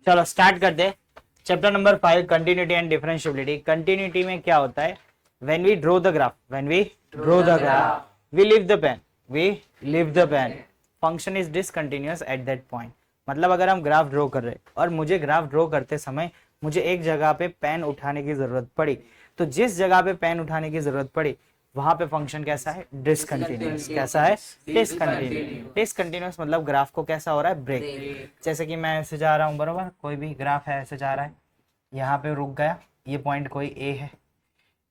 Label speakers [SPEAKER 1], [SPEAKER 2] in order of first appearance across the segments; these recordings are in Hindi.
[SPEAKER 1] चलो स्टार्ट करते हैं। Chapter number 5 continuity and differentiability. Continuity में क्या होता है? When we draw the graph, we leave the pen, function is discontinuous at that point. मतलब अगर हम ग्राफ ड्रॉ कर रहे हैं और मुझे ग्राफ ड्रॉ करते समय मुझे एक जगह पे पेन उठाने की जरूरत पड़ी, तो जिस जगह पे पेन उठाने की जरूरत पड़ी वहां पे फंक्शन कैसा है? डिसकंटिन्यूअस। कैसा है? डिसकंटिन्यूअस मतलब ग्राफ को कैसा हो रहा है? ब्रेक। जैसे कि मैं ऐसे जा रहा हूँ, बरोबर, कोई भी ग्राफ है ऐसे जा रहा है, यहाँ पे रुक गया, ये पॉइंट कोई ए है,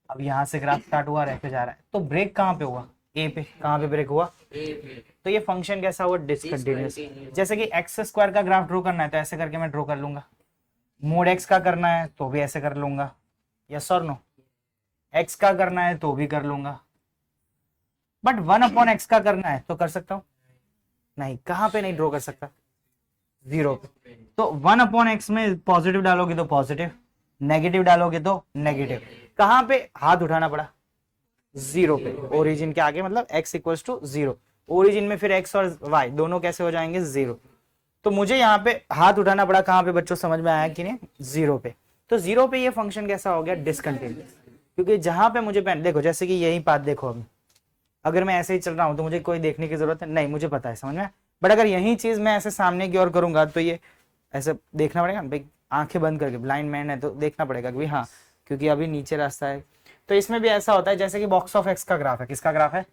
[SPEAKER 1] अब यहाँ से ग्राफ स्टार्ट हुआ और ऐसे जा रहा है, तो ब्रेक कहाँ पे हुआ? ए पे। कहाँ पे ब्रेक हुआ? ए पे। तो ये फंक्शन कैसा हुआ? डिसकंटिन्यूअस। जैसे कि एक्स स्क्वायर का ग्राफ ड्रॉ करना है तो ऐसे करके मैं ड्रॉ कर लूंगा, मोड एक्स का करना है तो भी ऐसे कर लूंगा, यस और नो, एक्स का करना है तो भी कर लूंगा, बट 1 अपॉन एक्स का करना है तो कर सकता हूं? नहीं। कहां पे नहीं ड्रॉ कर सकता? 0 पे। तो 1 अपॉन एक्स में पॉजिटिव डालोगे तो पॉजिटिव, नेगेटिव डालोगे तो नेगेटिव। कहां पे हाथ उठाना पड़ा? 0 पे, ओरिजिन के आगे, मतलब x इक्वल्स टू 0। ओरिजिन में फिर x और y दोनों कैसे हो जाएंगे? 0। तो मुझे यहाँ पे हाथ उठाना पड़ा, कहां पे बच्चों, समझ में आया कि नहीं? 0 पे। तो 0 पे ये फंक्शन कैसा हो गया? डिसकंटिन्यूअस। क्योंकि जहां पे मुझे पेन, देखो जैसे कि यही पाथ देखो, अभी अगर मैं ऐसे ही चल रहा हूं तो मुझे कोई देखने की जरूरत है नहीं, मुझे पता है, समझ में। बट अगर यही चीज मैं ऐसे सामने की ओर करूंगा तो ये ऐसे देखना पड़ेगा भाई, आंखें बंद करके, ब्लाइंड मैन है तो देखना पड़ेगा कि हाँ, क्योंकि अभी नीचे रास्ता है। तो इसमें भी ऐसा होता है जैसे कि बॉक्स ऑफ एक्स का ग्राफ है। किसका ग्राफ है?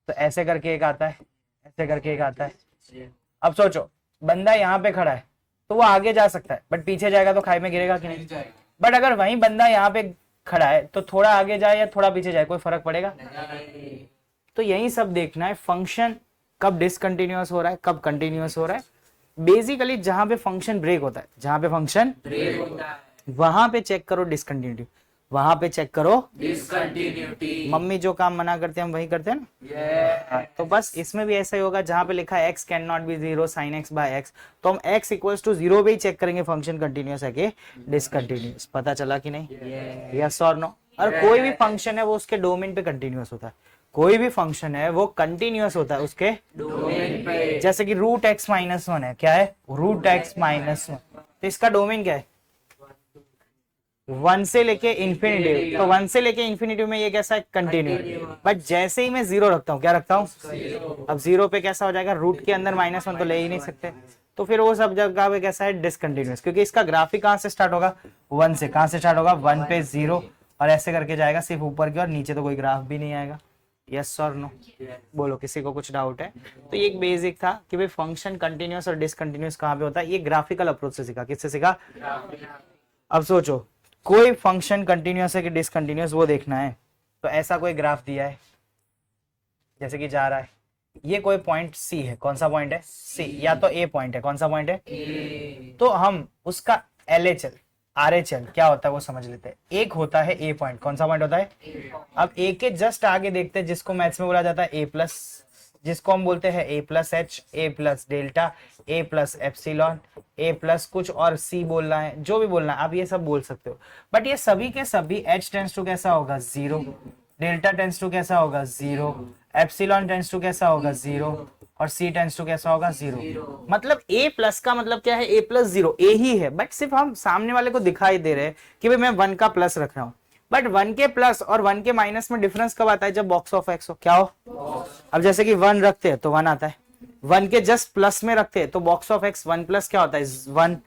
[SPEAKER 1] तो ऐसे करके एक आता है, ऐसे करके एक आता है। अब सोचो, बंदा यहाँ पे खड़ा है तो वो आगे जा सकता है, बट पीछे जाएगा तो खाई में गिरेगा कि नहीं? बट अगर वही बंदा यहाँ पे खड़ा है तो थोड़ा आगे जाए या थोड़ा पीछे जाए, कोई फर्क पड़ेगा? तो यही सब देखना है, फंक्शन कब डिसकंटिन्यूअस हो रहा है, कब कंटिन्यूअस हो रहा है। बेसिकली जहां पे फंक्शन ब्रेक होता है, जहां पे फंक्शन ब्रेक होता है वहां पे चेक करो डिसकंटिन्यूटी, वहां पे चेक करो डिसकंटिन्यूटी। मम्मी जो काम मना करते हैं हम वही करते हैं ना। तो बस इसमें भी ऐसा ही होगा, जहां पे लिखा है x can not B 0 sin x by x, तो हम x इक्वल्स टू 0 पे ही चेक करेंगे फंक्शन कंटिन्यूअस है कि डिसकंटिन्यूअस। पता चला कि नहीं? यस और नो। और कोई भी फंक्शन है वो उसके डोमेन पे कंटिन्यूअस होता है, कोई भी फंक्शन है वो कंटिन्यूअस होता है उसके डोमेन पे। जैसे कि रूट एक्स माइनस 1 है, क्या है? रूट एक्स माइनस 1, तो इसका डोमेन क्या है? 1 से लेके इंफिनिटी। तो 1 से लेके इंफिनिटी में ये कैसा है? कंटिन्यू। बट जैसे ही मैं 0 रखता हूँ, क्या रखता हूँ? अब 0 पे कैसा हो जाएगा? रूट के अंदर -1 तो ले ही नहीं सकते, तो फिर वो सब जगह पे कैसा है? डिसकंटिन्यूअस। क्योंकि इसका ग्राफिक कहां से स्टार्ट होगा? 1 से। कहां से स्टार्ट होगा? 1 पे 0 और ऐसे करके जाएगा सिर्फ ऊपर की, और नीचे तो कोई ग्राफ भी नहीं आएगा। यस और नो? बोलो, किसी को कुछ डाउट है? तो ये एक बेसिक था कि भाई फंक्शन कंटिन्यूअस और डिसकंटिन्यूअस कहां पे होता है। ये ग्राफिकल अप्रोच से सीखा। किससे सीखा? अब सोचो, कोई फंक्शन कंटिन्यूअस है कि डिसकंटिन्यूअस वो देखना है, तो ऐसा कोई ग्राफ दिया है, जैसे कि जा रहा है, ये कोई पॉइंट सी है। कौन सा पॉइंट है? सी। या तो ए पॉइंट है। कौन सा पॉइंट है? तो हम उसका LHL RHL क्या होता है वो समझ लेते हैं। एक होता है ए पॉइंट। कौन सा पॉइंट होता है? अब ए के जस्ट आगे देखते हैं, जिसको मैथ्स में बोला जाता है ए प्लस, जिसको हम बोलते हैं ए प्लस एच, ए प्लस डेल्टा, ए प्लस एप्सिलॉन, ए प्लस कुछ और सी बोलना है, जो भी बोलना है आप ये सब बोल सकते हो। बट ये सभी के सभी एच टेंस टू कैसा होगा? 0, डेल्टा टेंस टू कैसा होगा? 0, एप्सिलॉन टेंस टू कैसा होगा? 0, और सी टेंस टू कैसा होगा? 0। मतलब ए प्लस का मतलब क्या है? ए प्लस 0 ए ही है, बट सिर्फ हम सामने वाले को दिखाई दे रहे हैं कि भाई मैं 1 का प्लस रख रहा हूं। बट 1 के प्लस और 1 के माइनस में डिफरेंस कब आता है? जब बॉक्स ऑफ एक्स हो। क्या हो? अब जैसे कि 1 रखते हैं तो 1 आता है, 1 के जस्ट प्लस में रखते हैं तो बॉक्स ऑफ एक्स 1 प्लस क्या होता है? 1।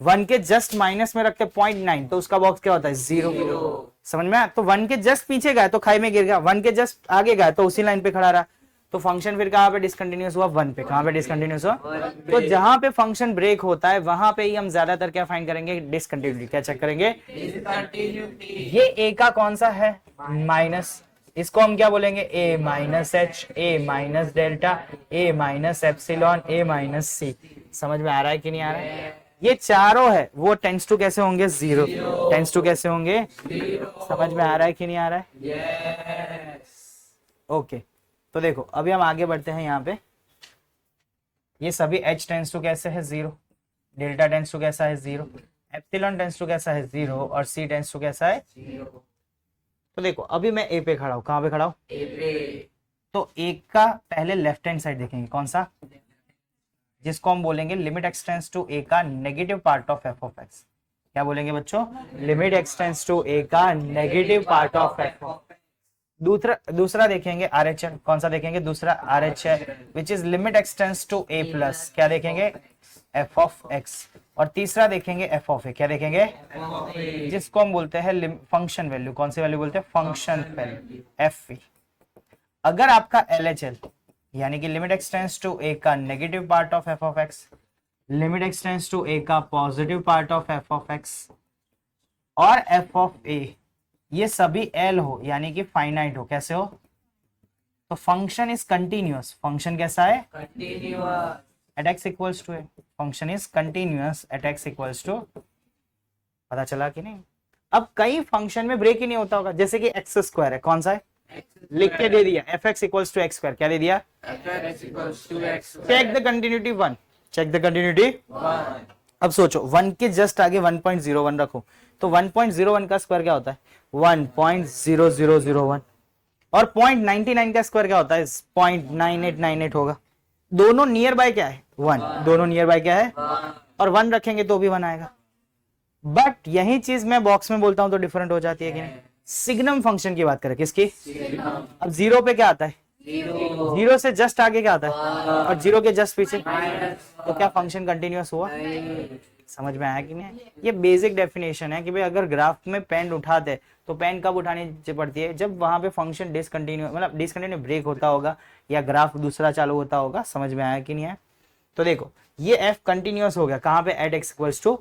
[SPEAKER 1] 1 के जस्ट माइनस में रखते हैं 0.9 तो उसका बॉक्स क्या होता है? 0। समझ में आया? तो 1 के जस्ट पीछे गया तो खाई में गिर गया, 1 के जस्ट आगे गया तो उसी लाइन पे खड़ा रहा। तो फंक्शन फिर कहां पे डिसकंटिन्यूअस हुआ? 1 पे। कहां पे डिसकंटिन्यूअस हुआ? तो जहां पे फंक्शन ब्रेक होता है वहां पे ही हम ज्यादातर क्या फाइंड करेंगे? डिसकंटिन्यूटी। क्या चेक करेंगे? ये ए का कौन सा है? माइनस, इसको हम क्या बोलेंगे? ए माइनस एच, ए माइनस डेल्टा, ए माइनस एप्सिलॉन, ए माइनस सी। समझ में आ रहा है कि नहीं आ रहा है? ये चारों है वो टेंस टू कैसे होंगे? 0। टेंस टू कैसे होंगे? 0। समझ में आ रहा है कि नहीं आ रहा है? ओके। तो देखो अभी हम आगे बढ़ते हैं। यहाँ पे ये सभी h टेंस टू कैसे है? 0, डेल्टा टेंस टू कैसा है? 0, एप्सिलॉन टेंस टू कैसा है? 0, और सी टेंस टू कैसा है? 0। तो देखो अभी मैं ए पे खड़ा हूं। कहां पे खड़ा हूं? ए पे। तो ए का पहले लेफ्ट हैंड साइड देखेंगे। कौन सा? जिसको हम बोलेंगे लिमिट एक्सटेंड्स टू ए का negative part of F of x. क्या बोलेंगे बच्चों? लिमिट एक्सटेंड्स टू ए का negative part of F of. दूसरा देखेंगे आर एच एल। कौन सा देखेंगे? दूसरा R H L which is limit x tends to a plus, क्या देखेंगे? F of x. और तीसरा देखेंगे एफ ऑफ ए। क्या देखेंगे? जिसको हम बोलते हैं फंक्शन वैल्यू। कौन सी वैल्यू बोलते हैं? Function value, F E. अगर आपका एल एच एल यानी कि लिमिट एक्सटेंड्स टू ए का negative part of F of x, limit x tends to ए का positive part of F of x और एफ ऑफ ए, ये सभी एल हो यानी कि फाइनाइट हो। कैसे हो? तो फंक्शन इज कंटिन्यूअस। फंक्शन कैसा है? Continuous at x equals to a. Function is continuous at x equals to. पता चला कि नहीं? अब कई फंक्शन में ब्रेक ही नहीं होता होगा, जैसे कि एक्स स्क्वायर है। कौन सा है? लिख के दे दिया, f x equals to x square. क्या दे दिया? Check the continuity 1। Check the continuity 1। अब सोचो 1 के जस्ट आगे 1.01 रखो तो 1.01 का स्क्वायर क्या होता है? 1.0001। और 0.99 का स्क्वायर क्या होता है? 0.9898 होगा। दोनों नियर बाय क्या है? 1। दोनों नियर बाय क्या है? और 1 रखेंगे तो भी 1 आएगा। बट यही चीज मैं बॉक्स में बोलता हूं तो डिफरेंट हो जाती है कि नहीं? सिग्नम फंक्शन की बात करें, किसकी? अब 0 पे क्या आता है? 0 से जस्ट आगे क्या आता है? और 0 के जस्ट पीछे, तो क्या फंक्शन कंटिन्यूअस हुआ? समझ में आया कि नहीं? ये बेसिक डेफिनेशन है कि भाई अगर ग्राफ में पेन उठाते तो पेन कब उठानी पड़ती है? जब वहां पे फंक्शन डिसकंटिन्यू, मतलब डिसकंटिन्यू ब्रेक होता होगा या ग्राफ दूसरा चालू होता होगा। समझ में आया कि नहीं है? तो देखो ये f कंटिन्यूअस हो गया कहाँ पे? At x equals to.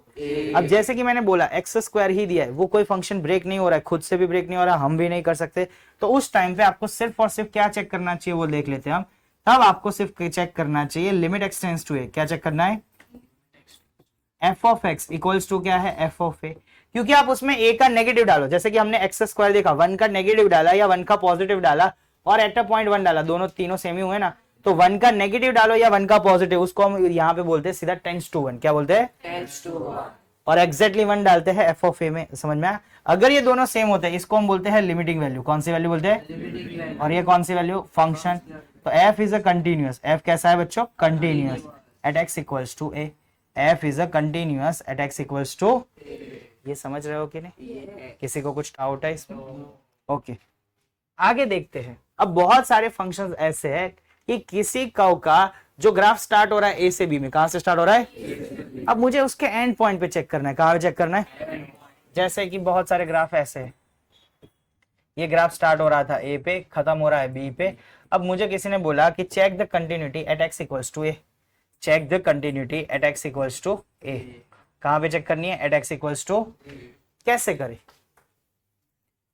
[SPEAKER 1] अब जैसे कि मैंने बोला एक्स स्क्वायर ही दिया है, वो कोई फंक्शन ब्रेक नहीं हो रहा है, खुद से भी ब्रेक नहीं हो रहा, हम भी नहीं कर सकते। तो उस टाइम पे आपको सिर्फ और सिर्फ क्या चेक करना चाहिए वो देख लेते हैं हम। तब आपको सिर्फ चेक करना चाहिए लिमिट एक्सटेंड्स टू ए। क्या चेक करना है? F of x equals to क्या है? F of a. क्योंकि आप उसमें ए का नेगेटिव डालो, जैसे कि हमने एक्स स्क्वायर देखा, 1 का नेगेटिव डाला या 1 का पॉजिटिव डाला और एट अ पॉइंट 1 डाला, दोनों तीनों सेम ही हुए ना। तो 1 का नेगेटिव डालो या 1 का पॉजिटिव, उसको हम यहाँ पे बोलते हैं सीधा टेंस टू 1। क्या बोलते हैं? Tends to 1। और एग्जैक्टली 1 डालते हैं एफ ऑफ ए में। समझ में आया? अगर ये दोनों सेम होते हैं इसको हम बोलते हैं लिमिटिंग वैल्यू। कौन सी वैल्यू बोलते हैं? और ये कौन सी वैल्यू? फंक्शन। तो f is a continuous. F कैसा है बच्चों? Continuous at x equals to a. F is a continuous at x equals to. ये समझ रहे हो कि नहीं? किसी को कुछ डाउट है इसमें? ओके आगे देखते हैं। अब बहुत सारे फंक्शंस ऐसे हैं कि किसी कर्व का जो ग्राफ स्टार्ट हो रहा है ए से बी में, कहां से स्टार्ट हो रहा है? अब मुझे उसके एंड पॉइंट पे चेक करना है। कहां पे चेक करना है? जैसे कि बहुत सारे ग्राफ ऐसे हैं, ये ग्राफ स्टार्ट हो रहा था ए पे, खत्म हो रहा है बी पे। अब मुझे किसी ने बोला कि check the continuity at x equals to A. Check the continuity at x equals to A. कहां पे चेक करनी है? At x equals to. कैसे करें?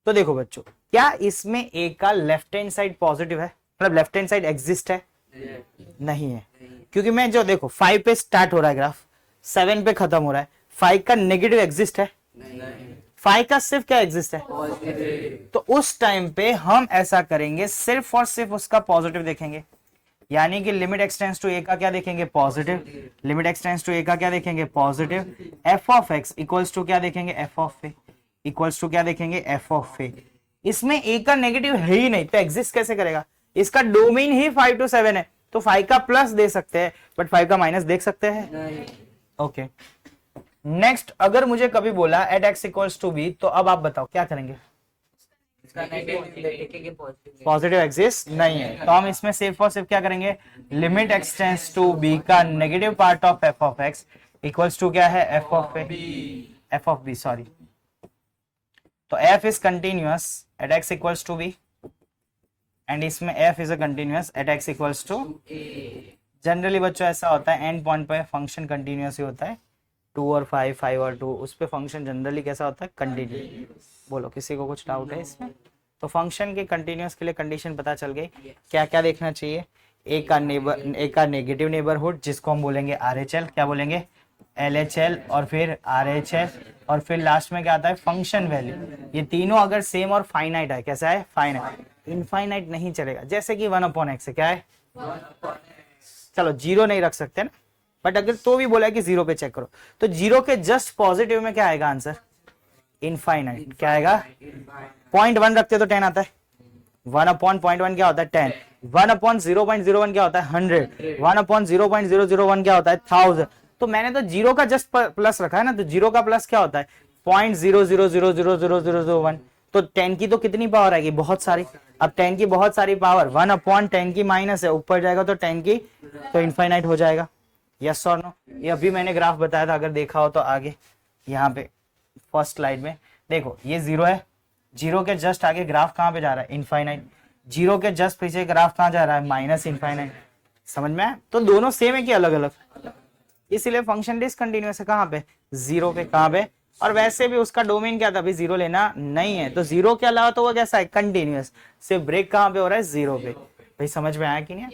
[SPEAKER 1] तो देखो बच्चों, क्या इसमें ए का लेफ्ट हैंड साइड पॉजिटिव है? मतलब लेफ्ट हैंड साइड एग्जिस्ट है? नहीं है, क्योंकि मैं जो देखो 5 पे स्टार्ट हो रहा है ग्राफ, 7 पे खत्म हो रहा है। 5 का नेगेटिव एग्जिस्ट है? 5 का सिर्फ क्या एग्जिस्ट है? तो उस टाइम पे हम ऐसा करेंगे, सिर्फ और सिर्फ उसका पॉजिटिव देखेंगे। यानी कि लिमिट एक्सटेंड्स टू ए का क्या देखेंगे? पॉजिटिव। लिमिट एक्सटेंड्स टू ए का क्या देखेंगे? Positive. F of x equals to क्या देखेंगे? F of a equals to क्या देखेंगे? F of a. इसमें ए का नेगेटिव है ही नहीं तो एग्जिस्ट कैसे करेगा? इसका डोमेन ही 5 to 7 है, तो 5 का प्लस दे सकते हैं बट 5 का माइनस देख सकते हैं? ओके नेक्स्ट, अगर मुझे कभी बोला at x equals to b, तो अब आप बताओ क्या करेंगे? पॉजिटिव एग्जिस्ट नहीं है, तो हम इसमें सिर्फ और सिर्फ क्या करेंगे? लिमिट एक्सटेंड्स टू बी का negative part of F of x equals to क्या है? F of a. F of b sorry. तो f is continuous at x equals to b and इसमें f is a continuous at x equals to a। Generally बच्चों ऐसा होता है एंड पॉइंट पे फंक्शन कंटिन्यूअस ही होता है। 2 और 5, 5 और 2, उस पे फंक्शन जनरली कैसा होता है? कंटिन्यूअस। बोलो किसी को कुछ डाउट है इसमें? तो फंक्शन के कंटिन्यूअस के लिए कंडीशन पता चल गई। क्या क्या देखना चाहिए? ए का नेगेटिव नेबरहुड जिसको हम बोलेंगे RHL। क्या बोलेंगे? LHL और फिर RHL और फिर लास्ट में क्या आता है? Function value. ये तीनों अगर सेम और फाइनाइट है, कैसा है? फाइनाइट। इनफाइनाइट नहीं चलेगा, जैसे कि 1/x है, क्या है? चलो 0 नहीं रख सकते ना, बट अगर तो भी बोला है कि 0 पे चेक करो, तो 0 के जस्ट पॉजिटिव में क्या आएगा आंसर? इनफाइनाइट। क्या आएगा? 0.1 रखते तो 10 आता है। 1/0.1 क्या होता है? 10। 1/0.01 क्या होता है 100, 1/0.001 क्या होता है 1000। तो मैंने तो जीरो का जस्ट प्लस रखा है ना, तो जीरो का प्लस क्या होता है 0.0000001। तो 10 की तो कितनी पावर आएगी, बहुत सारी। अब 10 की बहुत सारी पावर 1/10 की माइनस है, ऊपर जाएगा तो 10 की तो इनफाइनाइट हो जाएगा। यस और नो? ये अभी मैंने ग्राफ बताया था, अगर देखा हो तो आगे यहाँ पे फर्स्ट स्लाइड में देखो, ये जीरो है, जीरो के जस्ट आगे ग्राफ कहाँ पे जा रहा है इनफाइनाइट, जीरो के जस्ट पीछे ग्राफ कहाँ जा रहा है माइनस इनफाइनाइट। समझ में आया? तो दोनों सेम है कि अलग अलग, इसलिए फंक्शन डिसकंटिन्यूअस है कहाँ पे जीरो पे, कहाँ पे। और वैसे भी उसका डोमेन क्या था, अभी जीरो लेना नहीं है, तो जीरो के अलावा तो वो कैसा है कंटिन्यूअस, सिर्फ ब्रेक कहाँ पे हो रहा है जीरो पे। भाई समझ में आया कि नहीं?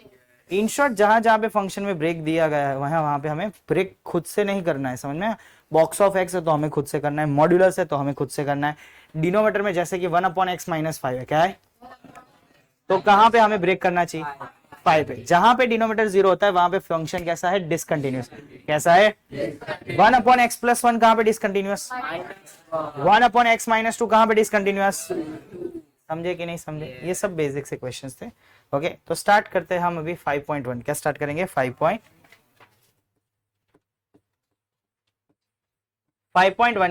[SPEAKER 1] इन शॉर्ट जहां जहां पे फंक्शन में ब्रेक दिया गया है वहां पे हमें ब्रेक खुद से नहीं करना है, समझ में? बॉक्स ऑफ एक्स है तो हमें खुद से करना है, मॉड्यूलस है तो हमें खुद से करना है, डिनोमीटर में जैसे कि 1/x-5 है, क्या है, तो कहां पे हमें ब्रेक करना चाहिए 5 पे। जहां पे डिनोमीटर जीरो होता है वहां पे फंक्शन कैसा है डिसकंटिन्यूअस, कैसा है 1/x+1 कहां पे डिसकंटिन्यूअस, 1/x-2 कहां पे डिसकंटिन्यूअस। समझे कि नहीं समझे? ये सब बेसिक से क्वेश्चंस थे। ओके तो स्टार्ट करते हैं हम अभी 5.1। क्या स्टार्ट करेंगे 5.1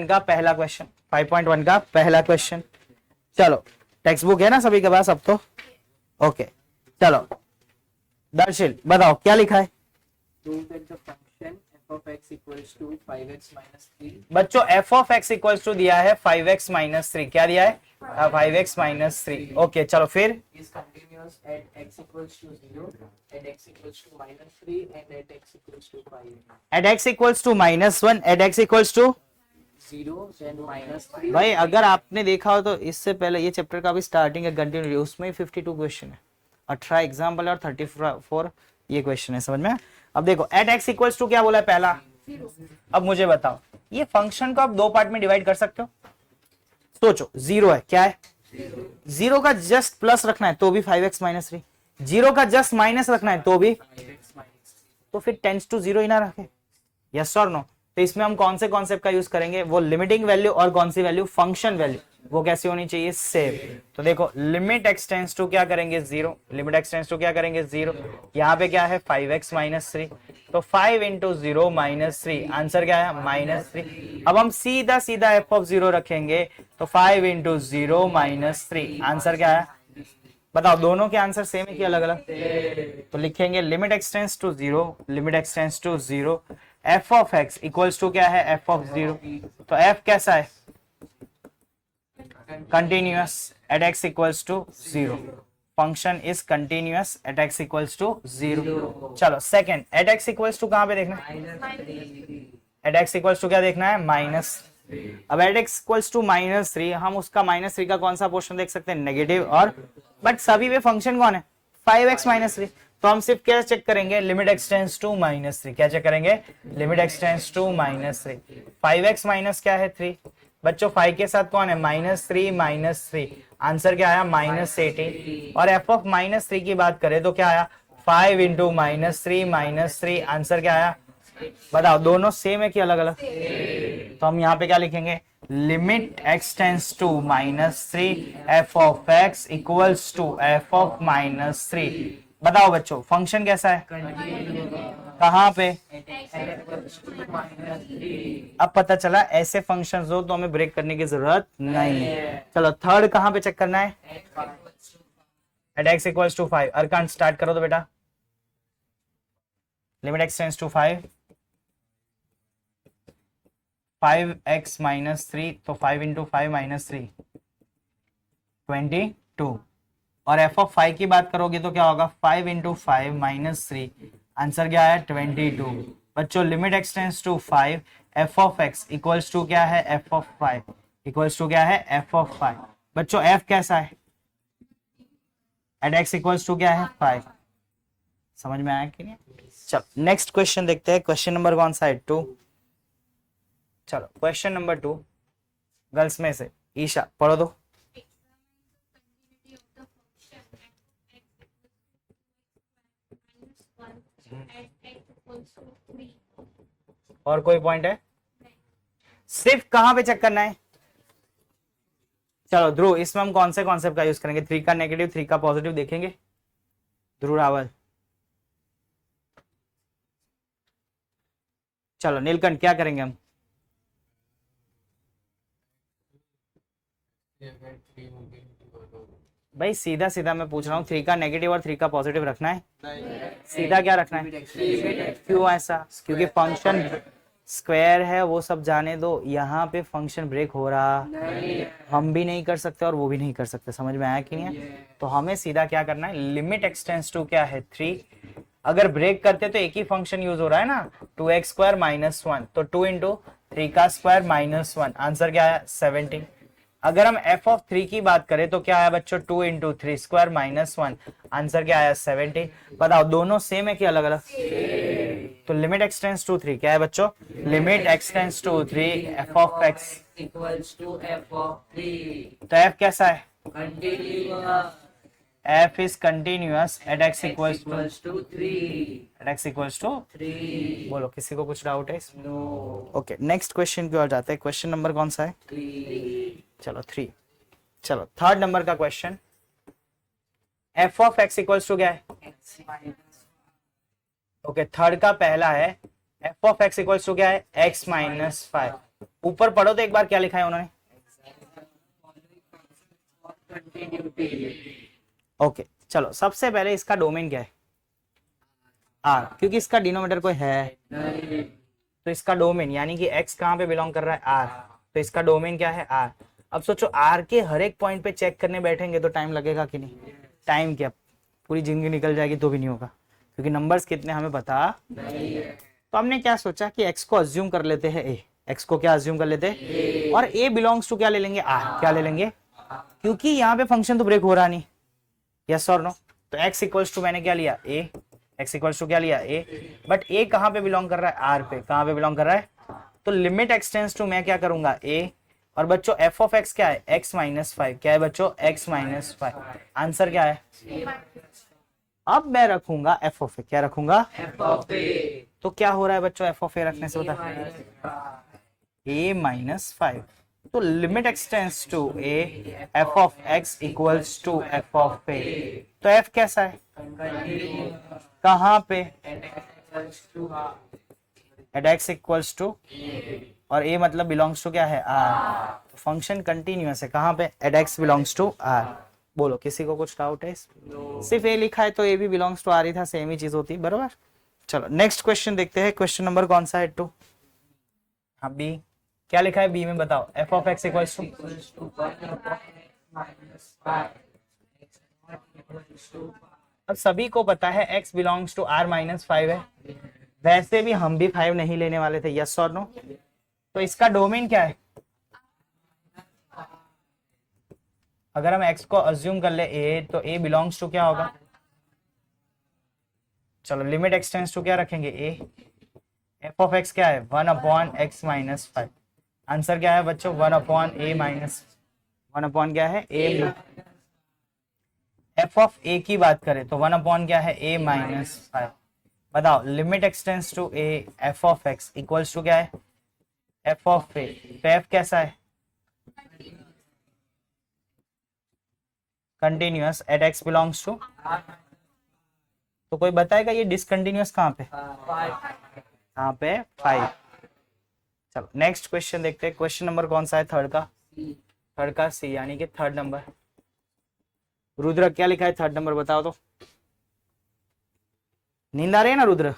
[SPEAKER 1] का पहला क्वेश्चन, 5.1 का पहला क्वेश्चन। चलो टेक्स्ट बुक है ना सभी के पास अब तो? ओके चलो दर्शिल बताओ क्या लिखा है बच्चों। f of x equals to दिया है 5x-3, क्या दिया है 5x-3। ओके चलो फिर
[SPEAKER 2] is continuous at x equals to 0, at x equals to -3 and at x equals to 5.
[SPEAKER 1] at x equals to -1 at x equals to
[SPEAKER 2] 0 then -3.
[SPEAKER 1] भाई अगर आपने देखा हो तो इससे पहले ये चैप्टर का भी स्टार्टिंग है कंटिन्यू, उसमें 52 क्वेश्चन है, 18 एग्जाम्पल और 34 ये क्वेश्चन है, समझ में? अब देखो एट एक्स इक्वल्स टू क्या बोला है पहला। अब मुझे बताओ ये फंक्शन को आप दो पार्ट में डिवाइड कर सकते हो, सोचो जीरो है, क्या है जीरो का जस्ट प्लस रखना है तो भी 5x-3, जीरो का जस्ट माइनस रखना है तो भी, तो फिर टेंस टू जीरो ही ना रखे, यस और नो? तो इसमें हम कौन से कॉन्सेप्ट का यूज करेंगे, वो लिमिटिंग वैल्यू और कौन सी वैल्यू फंक्शन वैल्यू, वो कैसी होनी चाहिए सेम। तो देखो लिमिट एक्स टेंस टू क्या करेंगे zero, limit x tends to क्या करेंगे जीरो, यहाँ पे क्या है 5x-3, तो 5 इंटू जीरो -3, आंसर क्या है -3। अब हम सीधा सीधा एफ ऑफ जीरो रखेंगे तो 5 इंटू जीरो -3, आंसर क्या है बताओ, दोनों के आंसर सेम है कि अलग अलग? तो लिखेंगे limit x tends to zero, limit x tends to zero, F of x equals to क्या है एफ ऑफ जीरो, तो एफ कैसा है continuous at x equals to zero, function is continuous at x equals to zero. चलो second at x equals to कहां पे देखना है, एट एक्स इक्वल्स टू क्या देखना है माइनस। अब एट एक्स इक्वल्स टू -3, हम उसका -3 का कौन सा पोर्शन देख सकते हैं नेगेटिव, और बट सभी में फंक्शन कौन है 5x-3, तो हम सिर्फ क्या चेक करेंगे लिमिट एक्स टेंस टू -3, क्या चेक करेंगे limit x tends to -3, 5x minus क्या है 3, बच्चों 5 के साथ कौन है -3, आंसर क्या आया -18। और f ऑफ -3 की बात करें तो क्या आया 5 इंटू -3, आंसर क्या आया बताओ, दोनों सेम है कि अलग अलग? तो हम यहाँ पे क्या लिखेंगे limit x tends to -3 f of x equals to f of -3। बताओ बच्चों फंक्शन कैसा है कहाँ पे, अब पता चला ऐसे फंक्शंस हो तो हमें ब्रेक करने की जरूरत नहीं है। चलो थर्ड कहाँ पे चेक करना है एट एक्स इक्वल्स टू 5, अरकान स्टार्ट करो तो बेटा, limit x tends to 5x-3, तो 5 इंटू 5 -3 22, और एफ ऑफ 5 की बात करोगे तो क्या होगा 5 इंटू 5 -3, आंसर क्या है 22। बच्चों limit x tends to 5 f of x equals to क्या है एफ ऑफ 5, इक्वल्स टू क्या है एफ ऑफ 5। बच्चों एफ कैसा है एट एक्स इक्वल्स टू क्या है 5, समझ में आया कि नहीं? चलो नेक्स्ट क्वेश्चन देखते हैं, क्वेश्चन नंबर कौन सा है 2। चलो क्वेश्चन नंबर 2 गर्ल्स में से ईशा पढ़ो दो। और कोई पॉइंट है सिर्फ कहां पे चेक करना है? चलो ध्रुव इसमें हम कौन से कॉन्सेप्ट का यूज करेंगे, 3 का नेगेटिव 3 का पॉजिटिव देखेंगे, ध्रुव रावल। चलो नीलकंठ, क्या करेंगे हम? भाई सीधा सीधा मैं पूछ रहा हूँ, 3 का नेगेटिव और 3 का पॉजिटिव रखना है? सीधा क्या रखना है? क्यों ऐसा? क्योंकि फंक्शन स्क्वायर है, वो सब जाने दो, यहाँ पे फंक्शन ब्रेक हो रहा हम भी नहीं कर सकते और वो भी नहीं कर सकते। समझ में आया कि नहीं है? तो हमें सीधा क्या करना है, लिमिट एक्सटेंस टू क्या है 3। अगर ब्रेक करते तो एक ही फंक्शन यूज हो रहा है ना, 2x स्क्वायर माइनस 1, तो 2 इंटू 3 का स्क्वायर माइनस 1, आंसर क्या आया 17। अगर हम f ऑफ 3 की बात करें तो क्या आया बच्चों, 2 इंटू 3 स्क्वायर माइनस 1, आंसर क्या आया 70। बताओ दोनों सेम है कि अलग अलग? तो लिमिट एक्सटेंस टू 3 क्या है बच्चों, limit x tends to 3 f of x
[SPEAKER 2] equals to f of 3
[SPEAKER 1] तो f कैसा है,
[SPEAKER 2] continuous
[SPEAKER 1] f is continuous at x equals
[SPEAKER 2] to 3
[SPEAKER 1] to
[SPEAKER 2] 3
[SPEAKER 1] बोलो किसी को कुछ डाउट है?
[SPEAKER 2] no
[SPEAKER 1] ओके नेक्स्ट क्वेश्चन की ओर जाते हैं। क्वेश्चन नंबर कौन सा है?
[SPEAKER 2] 3
[SPEAKER 1] चलो 3। चलो थर्ड नंबर का question, f of x equals to क्या है?
[SPEAKER 2] x minus
[SPEAKER 1] ओके थर्ड का पहला है, f of x equals to क्या है, x माइनस 5। ऊपर पढ़ो तो एक बार क्या लिखा है उन्होंने?
[SPEAKER 2] continuity
[SPEAKER 1] ओके चलो सबसे पहले इसका डोमेन क्या है? r, क्योंकि इसका डिनोमिनेटर कोई है तो इसका डोमेन यानी कि x कहाँ पे बिलोंग कर रहा है, r, तो इसका डोमेन क्या है r। अब सोचो r के हर एक पॉइंट पे चेक करने बैठेंगे तो टाइम लगेगा कि नहीं? टाइम क्या पूरी जिंदगी निकल जाएगी तो भी नहीं होगा, क्योंकि नंबर्स कितने हमें पता नहीं है। तो हमने क्या सोचा कि x को अज्यूम कर लेते हैं a, x को क्या अज्यूम कर लेते हैं और a बिलोंग्स टू क्या ले लेंगे, r, क्या ले लेंगे, क्योंकि यहाँ पे फंक्शन तो ब्रेक हो रहा नहीं, यस और नो। तो x इक्वल्स टू मैंने क्या लिया a, x इक्वल्स टू क्या लिया a, बट a कहाँ पे बिलोंग कर रहा है, r पे, कहाँ पे बिलोंग कर रहा है, तो लिमिट एक्सटेंस टू मैं क्या करूंगा a, और बच्चों f ऑफ x क्या है, x माइनस 5, क्या है बच्चों x माइनस 5, आंसर क्या है? अब मैं रखूंगा f ऑफ a, क्या रखूंगा
[SPEAKER 2] f of a
[SPEAKER 1] तो क्या हो रहा है बच्चों f ऑफ a रखने से होता है a माइनस 5। तो limit x tends to a f of x equals to f of a, तो f कैसा है, कहाँ पे, एट x इक्वल्स टू, और a मतलब बिलोंग्स टू क्या है r, फंक्शन कंटिन्यूअस है कहाँ पे, at x belongs to r। बोलो किसी को कुछ डाउट है? सिर्फ a लिखा है तो a भी बिलोंग्स टू r ही था, सेम ही चीज होती, बराबर। चलो नेक्स्ट क्वेश्चन देखते हैं। क्वेश्चन नंबर कौन सा है, 2। हाँ बी, क्या लिखा है बी में बताओ, f of x equals to, अब सभी को पता है x belongs to r minus 5 है, वैसे भी हम भी 5 नहीं लेने वाले थे, यस और नो। तो इसका डोमेन क्या है, अगर हम x को अज्यूम कर ले a, तो a बिलोंग्स टू क्या होगा, चलो लिमिट एक्सटेंस टू क्या रखेंगे a, f ऑफ x क्या है 1 अपॉन x माइनस 5, आंसर क्या है बच्चों 1 अपॉन a माइनस 1 अपॉन क्या है a। f ऑफ a की बात करें तो 1 अपॉन क्या है a माइनस 5। बताओ limit x tends to a f of x equals to क्या है f ऑफ a, तो f कैसा है, continuous at x belongs to, तो कोई बताएगा ये डिसकंटिन्यूअस कहाँ पे, कहाँ पे 5। चलो नेक्स्ट क्वेश्चन देखते हैं। क्वेश्चन नंबर कौन सा है, थर्ड का सी, यानी कि थर्ड नंबर। रुद्र क्या लिखा है थर्ड नंबर बताओ तो, नींद आ रही है ना रुद्र?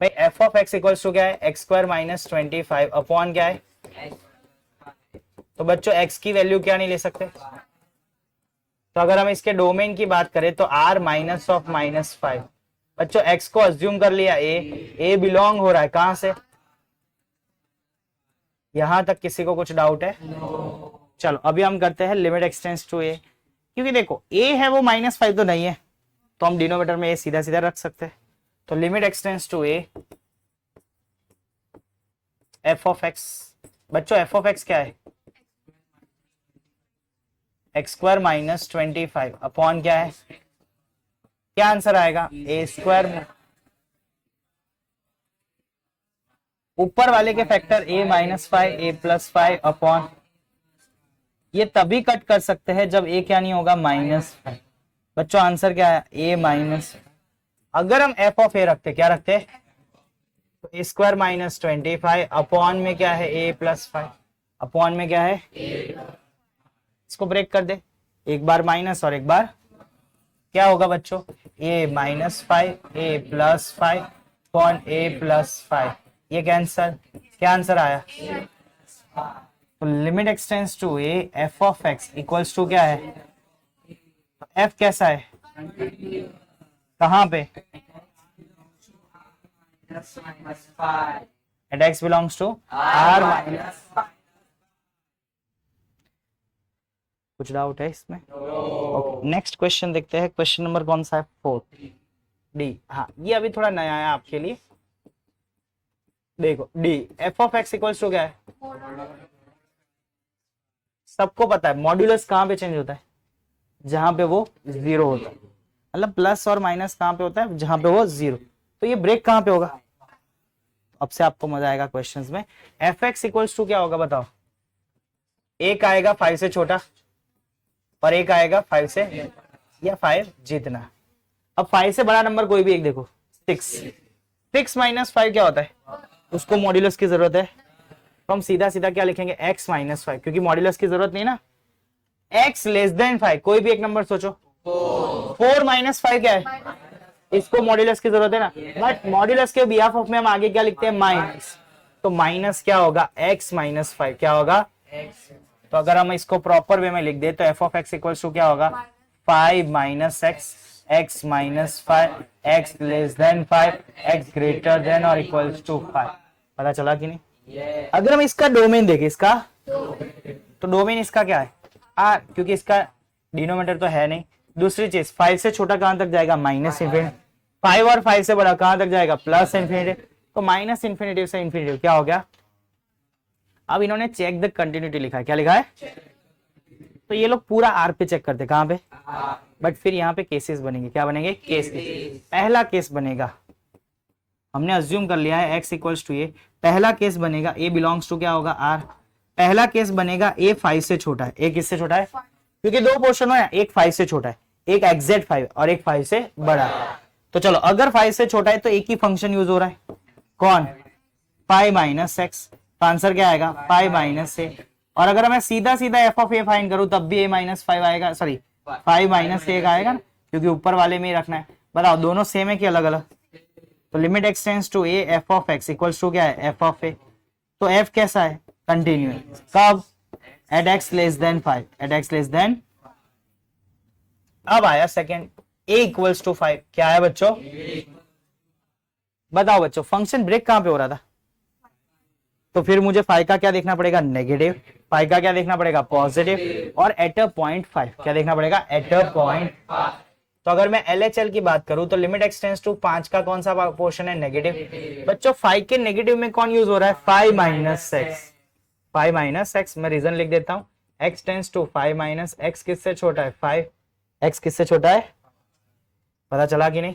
[SPEAKER 1] भाई f of x equals to क्या है, x स्क्वायर माइनस 25 अपॉन क्या है, तो बच्चों x की वैल्यू क्या नहीं ले सकते, तो अगर हम इसके डोमेन की बात करें तो r माइनस ऑफ माइनस 5, बच्चों x को अज्यूम कर लिया a बिलोंग हो रहा है कहां से, यहां तक किसी को कुछ डाउट है? चलो अभी हम करते हैं लिमिट एक्सटेंस टू a, क्योंकि देखो a है वो माइनस 5 तो नहीं है, तो हम डिनोमिनेटर में a सीधा सीधा रख सकते हैं। तो limit x tends to a f of x, बच्चों f ऑफ x क्या है, x स्क्वायर माइनस 25 अपॉन क्या है, क्या आंसर आएगा a स्क्वायर, ऊपर वाले के factor a minus 5 a plus 5 upon, ये तभी कट कर सकते हैं जब ए क्या नहीं होगा -5। बच्चों आंसर क्या है a-। अगर हम f ऑफ a रखते क्या रखते तो a स्क्वायर -25 अपॉन में क्या है a + 5 अपॉन में क्या है इसको ब्रेक कर दे, एक बार माइनस और एक बार क्या होगा बच्चों a -5 a + 5 अपॉन a + 5 ये कैंसर क्या आंसर आया। तो limit x tends to a f of x equals to क्या है f कैसा है कहां पे at x belongs to r minus. कुछ डाउट है इसमें? ओके नेक्स्ट क्वेश्चन देखते हैं। क्वेश्चन नंबर कौन सा है 4 डी। हाँ ये अभी थोड़ा नया है आपके लिए। देखो डी f of x equals to क्या है सबको पता है मॉड्यूलस कहां पे चेंज होता है जहां पे वो 0 होता है, मतलब प्लस और माइनस कहां पे होता है जहां पे वो 0। तो ये ब्रेक कहां पे होगा अब से आपको मजा आएगा क्वेश्चंस में। एफ एक्स इक्वल्स टू क्या होगा बताओ, एक आएगा 5 से छोटा और एक आएगा 5 से या 5 जितना। अब 5 से बड़ा नंबर कोई भी एक देखो 6 माइनस 5 क्या होता है उसको मॉड्यूलस की जरूरत है तो हम सीधा सीधा क्या लिखेंगे x - 5 क्योंकि मॉड्यूलस की जरूरत नहीं ना। x लेस देन 5 कोई भी एक नंबर सोचो 4 - 5 क्या है इसको मॉड्यूलस की जरूरत है ना, बट मॉड्यूलस के बिहाफ ऑफ में हम आगे क्या लिखते हैं माइनस। तो माइनस क्या होगा x - 5 क्या होगा x। तो अगर हम इसको प्रॉपर वे में लिख दे तो f of x equals to क्या होगा 5 - x x - 5 x less than 5 x greater than और इक्वल्स टू 5। पता चला कि नहीं? अगर हम इसका डोमेन देखें इसका तो डोमेन इसका क्या है r क्योंकि इसका डिनोमिनेटर तो है नहीं। दूसरी चीज 5 से छोटा कहां तक जाएगा -इंफिनिटी, 5 और 5 से बड़ा कहां तक जाएगा +इंफिनिटी। तो -इंफिनिटी से इंफिनिटी क्या हो गया। अब इन्होंने चेक द कंटिन्यूटी लिखा है, क्या लिखा है तो ये लोग पूरा आर पे चेक करते कहां पे बट फिर यहाँ पे केसेस बनेंगे, क्या बनेंगे केसेस। पहला केस बनेगा हमने अज्यूम कर लिया है x इक्वल्स टू a, पहला केस बनेगा a बिलोंग्स टू क्या होगा r। पहला केस बनेगा a 5 से छोटा है, a किससे छोटा है क्योंकि दो पोर्शन है एक 5 से छोटा है एक एग्जैक्ट 5 और एक 5 से बड़ा है। तो चलो अगर 5 से छोटा है तो एक ही फंक्शन यूज हो रहा है कौन 5 - x। तो आंसर क्या आएगा 5 - a। और अगर मैं सीधा सीधा f ऑफ a फाइंड करूं तब भी a - 5 आएगा, सॉरी 5 - a आएगा ना क्योंकि ऊपर वाले में ही रखना है। बताओ दोनों सेम है कि अलग अलग। तो limit x tends to a f of x equals to क्या है f ऑफ a। तो f कैसा है कंटिन्यूअस कब at x less than 5 at x less than. अब आया सेकंड a इक्वल्स टू 5 क्या है बच्चों बताओ बच्चों फंक्शन ब्रेक कहां पे हो रहा था तो फिर मुझे 5 का क्या देखना पड़ेगा नेगेटिव, 5 का क्या देखना पड़ेगा पॉजिटिव और एट अ पॉइंट 5 क्या देखना पड़ेगा एट अ पॉइंट। तो अगर मैं LHL की बात करूं तो लिमिट एक्सटेंड्स टू 5 का कौन सा पोर्शन है नेगेटिव। बच्चों 5 के नेगेटिव में कौन यूज हो रहा है 5 - x। 5 - x मैं रीजन लिख देता हूं x टेंड्स टू 5 - x किससे छोटा है 5, x किससे छोटा है पता चला कि नहीं।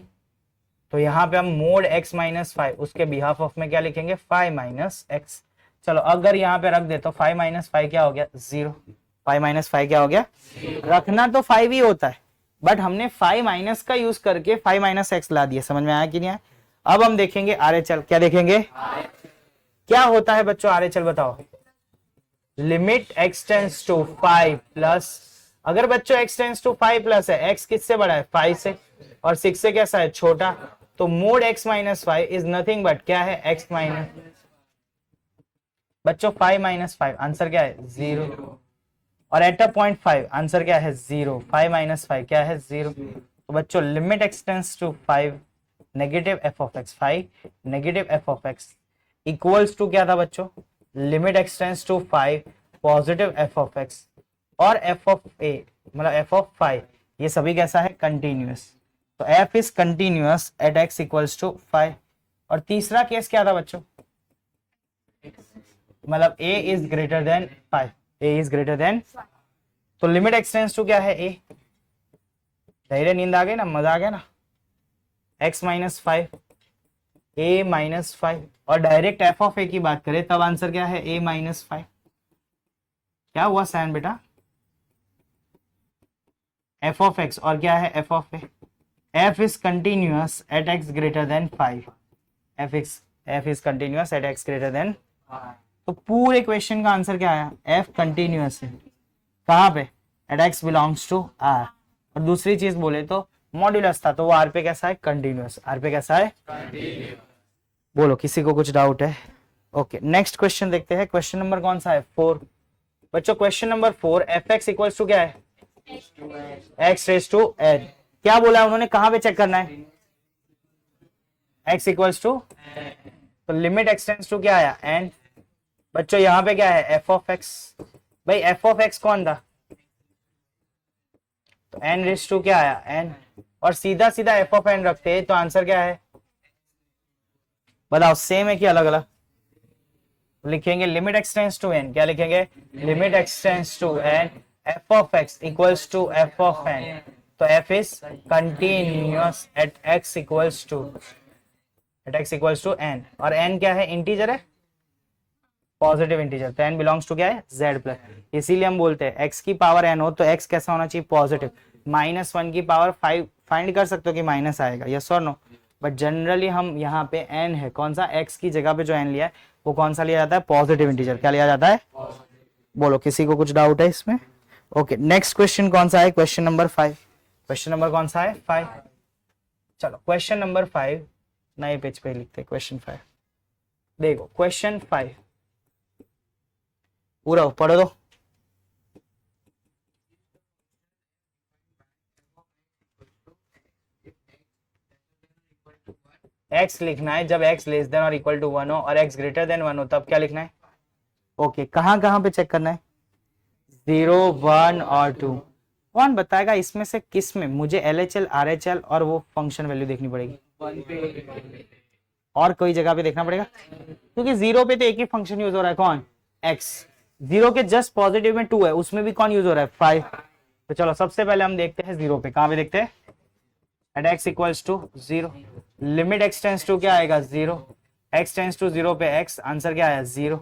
[SPEAKER 1] तो यहाँ पे हम मोड x - 5 उसके बिहाफ ऑफ में क्या लिखेंगे 5 - x। चलो अगर यहाँ पे रख दे तो 5 - 5 क्या हो गया 0, 5 - 5 क्या हो गया रखना तो 5 ही होता है बट हमने 5 माइनस का यूज करके 5 - x ला दिया। समझ में आया कि नहीं आया। अब हम देखेंगे RHL, क्या देखेंगे क्या होता है बच्चों RHL बताओ। Limit x tends to 5 plus, अगर बच्चों x टेंड्स टू 5 प्लस है x किससे बड़ा है 5 से और 6 से कैसा है छोटा। तो mode x - 5 is nothing but क्या है x माइनस। बच्चों 5 - 5 आंसर क्या है 0 और एट अ पॉइंट 5 आंसर क्या है 0, 5 - 5 क्या है 0। तो बच्चों limit x tends to 5 negative f of x 5 negative f of x equals to क्या था बच्चों limit x tends to 5 positive f of x और f ऑफ a मतलब f ऑफ 5 ये सभी कैसा है कंटिन्यूअस। तो f is continuous at x equals to 5। और तीसरा केस क्या था बच्चों मतलब a is greater than 5, a is greater than. तो लिमिट एक्सटेंड्स टू क्या है a, धैर्य नींद आ गई ना मजा आ गया ना x - 5 a - 5 और डायरेक्ट f ऑफ a की बात करें तब आंसर क्या है a - 5। क्या हुआ सैन बेटा एफ ऑफ एक्स और क्या है F of a, f is continuous at x greater than 5, F is continuous at x greater than, तो पूरे क्वेश्चन का आंसर क्या आया, एफ कंटिन्यूअस है कहाँ पे, at x belongs to R. और दूसरी चीज बोले तो मॉड्यूलस था, तो वो आर पे कैसा है, कंटिन्यूअस, आर पे कैसा है कंटिन्यूअस। बोलो किसी को कुछ डाउट है? ओके नेक्स्ट क्वेश्चन देखते हैं, क्वेश्चन नंबर कौन सा है 4 बच्चों, question number 4, f x equals to क्या है, एक्स रेज टू एन, क्या बोला है उन्होंने, कहां पे चेक करना है, x इक्वल्स टू, तो लिमिट एक्सटेंड्स टू क्या आया n, बच्चों यहाँ पे क्या है f ऑफ x, भाई f ऑफ x कौन था, तो n रेज टू क्या आया n, और सीधा सीधा f ऑफ n रखते हैं तो आंसर क्या है, बताओ सेम है कि अलग अलग, लिखेंगे लिमिट एक्सटेंड्स टू n, क्या लिखेंगे, limit x tends to n f of x equals to f of n, तो f is continuous at x equals to n, और n क्या है, इंटीजर है, पॉजिटिव इंटीजर, तो n बिलोंग्स टू क्या है z प्लस, इसीलिए हम बोलते हैं x की पावर n हो तो x कैसा होना चाहिए पॉजिटिव, -1 की पावर 5 फाइंड कर सकते हो कि माइनस आएगा, यस और नो, बट जनरली हम यहाँ पे n है कौन सा, x की जगह पे जो n लिया है वो कौन सा लिया जाता है, पॉजिटिव इंटीजर, क्या लिया जाता है, बोलो किसी को कुछ डाउट है इसमें? ओके नेक्स्ट क्वेश्चन कौन सा है, क्वेश्चन नंबर 5, क्वेश्चन नंबर कौन सा है 5, चलो क्वेश्चन नंबर 5 नए पेज पे लिखते हैं, क्वेश्चन 5 देखो, क्वेश्चन 5 पूरा पढ़ो दो, x लिखना है जब x लेस देन और इक्वल टू 1 हो और x ग्रेटर देन 1 हो तब क्या लिखना है, ओके कहां पे चेक करना है, 0 1 और 2, कौन बताएगा इसमें से किस में, मुझे LHL RHL और वो फंक्शन वैल्यू देखनी पड़ेगी, और कोई जगह पे देखना पड़ेगा, क्योंकि 0 पे तो एक ही फंक्शन यूज हो रहा है, कौन x, 0 के जस्ट पॉजिटिव में 2 है, उसमें भी कौन यूज हो रहा है 5, तो चलो सबसे पहले हम देखते हैं 0 पे, कहां पे देखते हैं, at x equals to 0, limit x tends to क्या आएगा 0, x टेंड्स टू 0 पे x, आंसर क्या आया 0,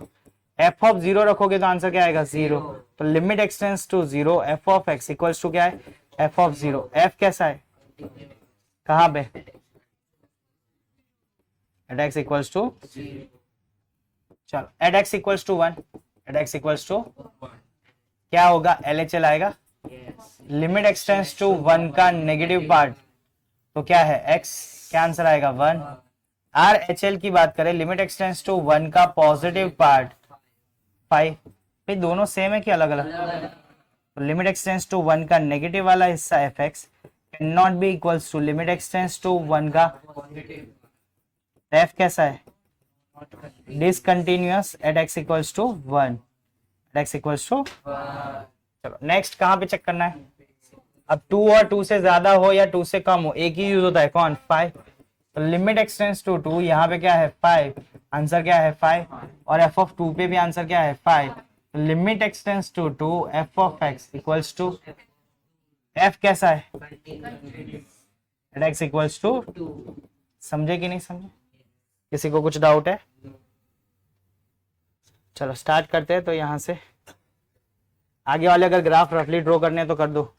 [SPEAKER 1] f ऑफ 0 रखोगे तो आंसर क्या आएगा 0, तो limit x tends to 0, f of x equals to क्या है f ऑफ 0, f कैसा है कहां पे, एट x इक्वल्स टू, चलो at x equals to 1, at x equals to क्या होगा, LHL आएगा, लिमिट x टेंड्स टू 1 का नेगेटिव पार्ट तो क्या है x, क्या आंसर आएगा 1, RHL की बात करें, लिमिट x टेंड्स टू 1 का पॉजिटिव पार्ट 5, भाई दोनों सेम है कि अलग अलग, तो लिमिट x टेंड्स टू 1 का नेगेटिव वाला हिस्सा fx can not be equals to limit x tends to 1 का, f कैसा है discontinuous at x equals to 1, at x equals to, चलो नेक्स्ट कहां पे चेक करना है, अब 2 और 2 से ज्यादा हो या 2 से कम हो एक ही यूज होता है, कौन 5, तो लिमिट x टेंड्स टू 2, यहाँ पे क्या है 5, आंसर क्या है 5, और f ऑफ 2 पे भी आंसर क्या है 5, तो limit x tends to 2, f of x equals to, f कैसा है एट x इक्वल्स टू, समझे कि नहीं समझे, किसी को कुछ डाउट है, चलो स्टार्ट करते हैं, तो यहाँ से आगे वाले अगर ग्राफ रफली ड्रॉ करने हैं तो कर दो।